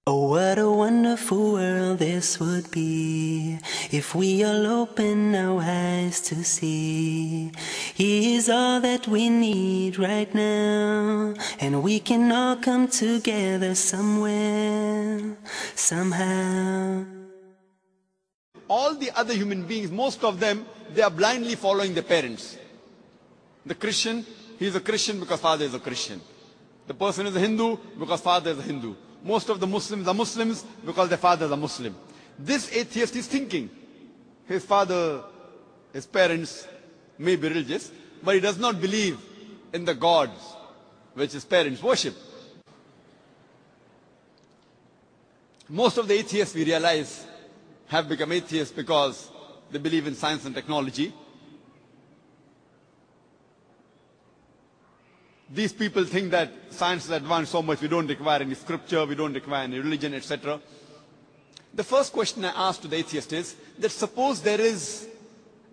Oh, what a wonderful world this would be if we all open our eyes to see He is all that we need right now, and we can all come together somewhere, somehow. All the other human beings, most of them, they are blindly following their parents. The Christian, he is a Christian because father is a Christian. The person is a Hindu because father is a Hindu. Most of the Muslims are Muslims because their fathers are Muslim. This atheist is thinking his father, his parents may be religious, but he does not believe in the gods which his parents worship. Most of the atheists, we realize, have become atheists because they believe in science and technology. These people think that science has advanced so much, we don't require any scripture, we don't require any religion, etc. The first question I ask to the atheist is that suppose there is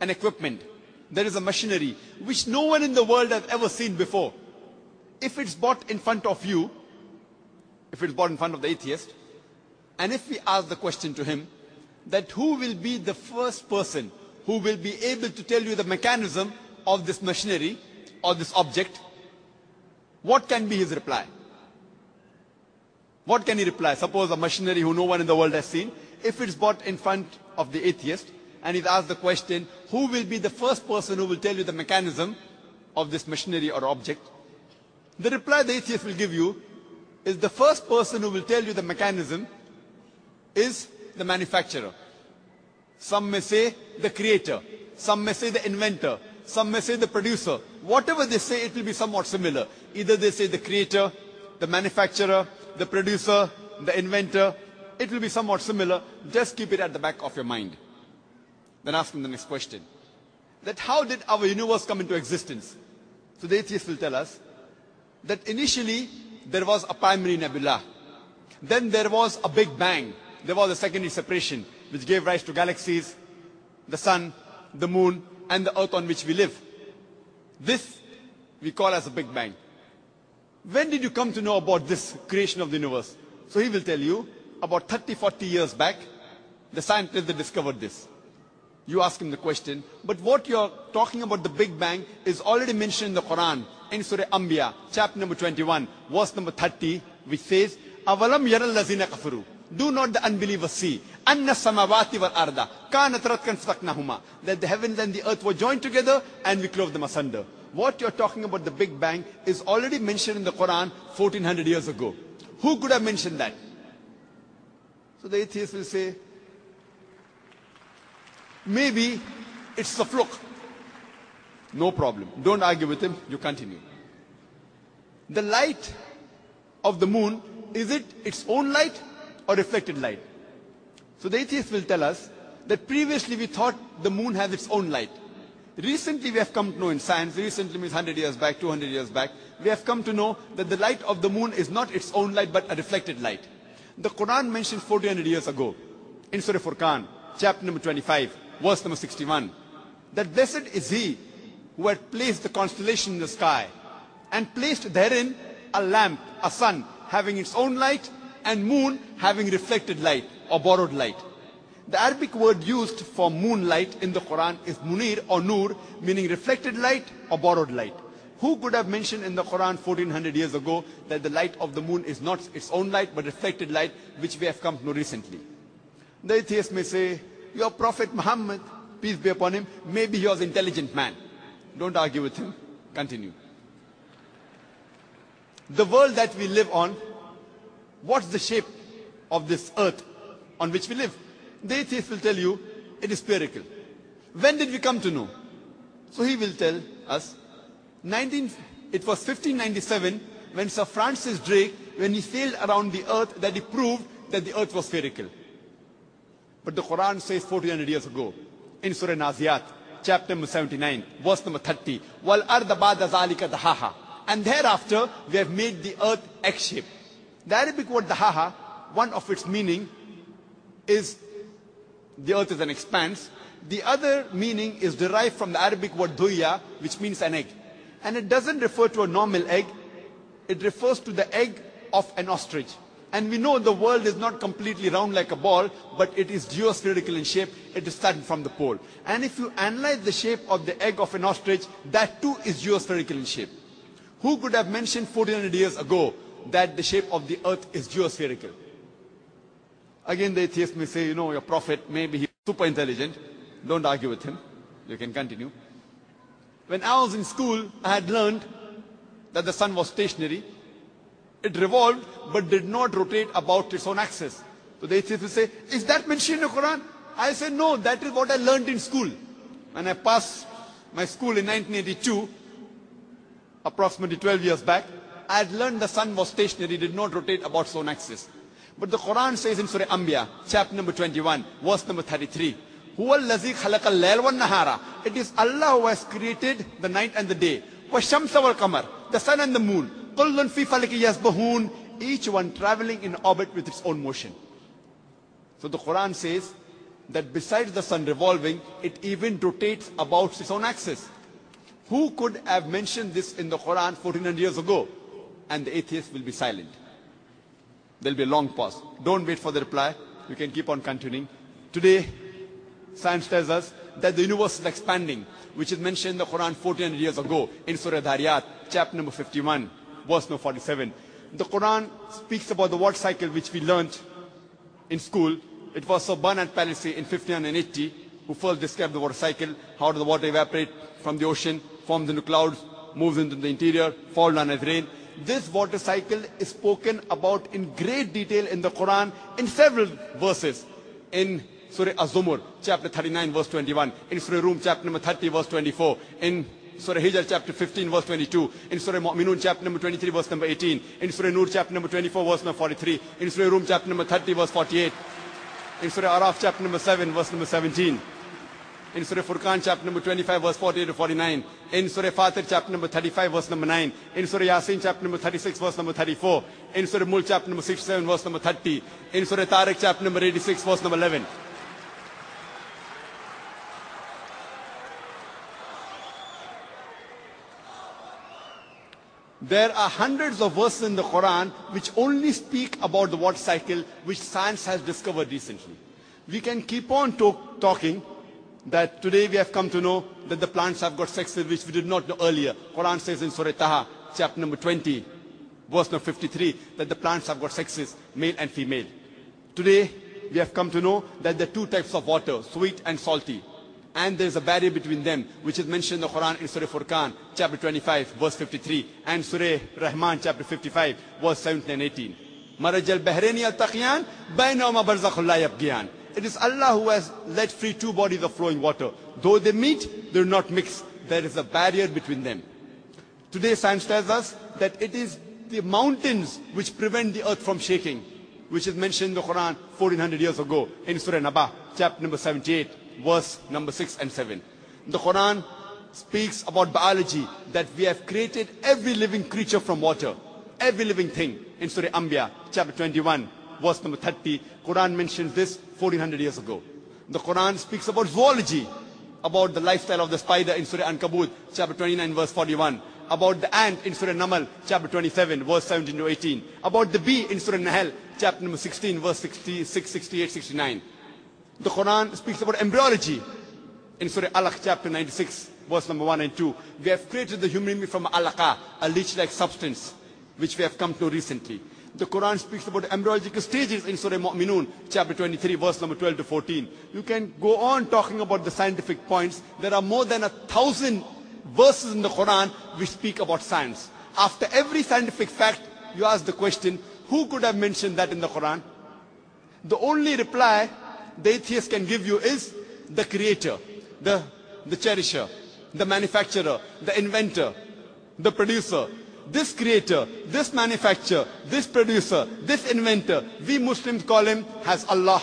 an equipment, there is a machinery which no one in the world has ever seen before. If it's brought in front of you, if it's brought in front of the atheist, and if we ask the question to him, that who will be the first person who will be able to tell you the mechanism of this machinery or this object, what can be his reply? What can he reply? Suppose a machinery who no one in the world has seen, if it's brought in front of the atheist and he's asked the question, who will be the first person who will tell you the mechanism of this machinery or object? The reply the atheist will give you is the first person who will tell you the mechanism is the manufacturer. Some may say the creator, some may say the inventor, some may say the producer. Whatever they say, it will be somewhat similar. Either they say the creator, the manufacturer, the producer, the inventor. It will be somewhat similar. Just keep it at the back of your mind. Then ask him the next question. That how did our universe come into existence? So the atheist will tell us that initially there was a primary nebula. Then there was a big bang. There was a secondary separation which gave rise to galaxies, the sun, the moon, and the earth on which we live. This we call as a Big Bang. When did you come to know about this creation of the universe? So he will tell you, about 30, 40 years back, the scientists that discovered this. You ask him the question, but what you're talking about the Big Bang is already mentioned in the Quran, in Surah Anbiya, chapter number 21, verse number 30, which says, أَوَلَمْ يَرَ الَّذِينَ كَفَرُوا. Do not the unbelievers see أَنَّ السَّمَاوَاتِ وَالْأَرْضَ كَانَتْ رَتْقًا فَسَقْنَاهُمَا, that the heavens and the earth were joined together and we clove them asunder. What you're talking about the Big Bang is already mentioned in the Quran 1400 years ago. Who could have mentioned that? So the atheist will say, maybe it's a fluke. No problem. Don't argue with him. You continue. The light of the moon, is it its own light or reflected light? So the atheist will tell us that previously we thought the moon has its own light. Recently we have come to know in science, recently means 100 years back, 200 years back, we have come to know that the light of the moon is not its own light but a reflected light. The Quran mentions 1400 years ago in Surah Furqan, chapter number 25, verse number 61, that blessed is he who had placed the constellation in the sky and placed therein a lamp, a sun having its own light and moon having reflected light or borrowed light. The Arabic word used for moonlight in the Quran is munir or nur, meaning reflected light or borrowed light. Who could have mentioned in the Quran 1400 years ago that the light of the moon is not its own light but reflected light, which we have come to know recently? The atheist may say, your Prophet Muhammad, peace be upon him, maybe he was an intelligent man. Don't argue with him. Continue. The world that we live on, what's the shape of this earth on which we live? The atheist will tell you, it is spherical. When did we come to know? So he will tell us, it was 1597 when Sir Francis Drake, when he sailed around the earth, that he proved that the earth was spherical. But the Quran says 1400 years ago, in Surah Naziyat, chapter number 79, verse number 30, وَالْأَرْضَ بَعْدَ ذَلِكَ دَحَاهَا. And thereafter, we have made the earth egg-shaped. The Arabic word dahaha, one of its meaning is the earth is an expanse. The other meaning is derived from the Arabic word duya, which means an egg. And it doesn't refer to a normal egg. It refers to the egg of an ostrich. And we know the world is not completely round like a ball, but it is geospherical in shape. It is starting from the pole. And if you analyze the shape of the egg of an ostrich, that too is geospherical in shape. Who could have mentioned 1400 years ago that the shape of the earth is geospherical? Again, the atheist may say, your prophet, maybe he's super intelligent. Don't argue with him. You can continue. When I was in school, I had learned that the sun was stationary. It revolved, but did not rotate about its own axis. So the atheist will say, is that mentioned in the Quran? I say, no, that is what I learned in school. When I passed my school in 1982, approximately 12 years back, I had learned the sun was stationary, did not rotate about its own axis. But the Quran says in Surah Anbiya, chapter number 21, verse number 33, Huwa allazi khalaqa al-layla wan-nahara. It is Allah who has created the night and the day. Wash-shamsa wal-qamar, the sun and the moon. Kullun fi falaki yasbahun, each one traveling in orbit with its own motion. So the Quran says that besides the sun revolving, it even rotates about its own axis. Who could have mentioned this in the Quran 1400 years ago? And the atheist will be silent. There will be a long pause. Don't wait for the reply. You can keep on continuing. Today, science tells us that the universe is expanding, which is mentioned in the Quran 1400 years ago in Surah Dhariyat, chapter number 51, verse number 47. The Quran speaks about the water cycle which we learned in school. It was Sir Bernard Palissy in 1580 who first described the water cycle, how does the water evaporate from the ocean, forms into clouds, moves into the interior, falls down as rain. This water cycle is spoken about in great detail in the Quran in several verses. In Surah Az-Zumur, chapter 39, verse 21. In Surah Rum, chapter number 30, verse 24. In Surah Hijr, chapter 15, verse 22. In Surah Mu'minun, chapter number 23, verse number 18. In Surah Nur, chapter number 24, verse number 43. In Surah Rum, chapter number 30, verse 48. In Surah Araf, chapter number 7, verse number 17. In Surah Furqan, chapter number 25, verse 48 to 49. In Surah Fatir, chapter number 35, verse number 9. In Surah Yasin, chapter number 36, verse number 34. In Surah Mulk, chapter number 67, verse number 30. In Surah Tariq, chapter number 86, verse number 11. There are hundreds of verses in the Quran which only speak about the water cycle, which science has discovered recently. We can keep on talking that today we have come to know that the plants have got sexes which we did not know earlier. Quran says in Surah Taha, chapter number 20, verse number 53, that the plants have got sexes, male and female. Today we have come to know that there are two types of water, sweet and salty. And there is a barrier between them, which is mentioned in the Quran in Surah Furqan, chapter 25, verse 53, and Surah Rahman, chapter 55, verse 17 and 18. Marajal Bahraini al-Taqiyan, bainahuma barzakhun la yabghiyan. It is Allah who has let free two bodies of flowing water. Though they meet, they do not mix. There is a barrier between them. Today science tells us that it is the mountains which prevent the earth from shaking, which is mentioned in the Quran 1400 years ago in Surah Naba, chapter number 78, verse number 6 and 7. The Quran speaks about biology, that we have created every living creature from water, every living thing. In Surah Anbiya, chapter 21, verse number 30, Quran mentions this 1400 years ago. The Quran speaks about zoology, about the lifestyle of the spider in Surah Ankabut, chapter 29, verse 41. About the ant in Surah Namal, chapter 27, verse 17 to 18. About the bee in Surah Nahl, chapter number 16, verse 66, 68, 69. The Quran speaks about embryology in Surah Alaq, chapter 96, verse number 1 and 2. We have created the human being from alaqa, a leech-like substance, which we have come to recently. The Quran speaks about embryological stages in Surah Mu'minun, chapter 23, verse number 12 to 14. You can go on talking about the scientific points. There are more than 1,000 verses in the Quran which speak about science. After every scientific fact, you ask the question, who could have mentioned that in the Quran? The only reply the atheist can give you is the creator, the cherisher, the manufacturer, the inventor, the producer. This creator, this manufacturer, this producer, this inventor, we Muslims call him as Allah.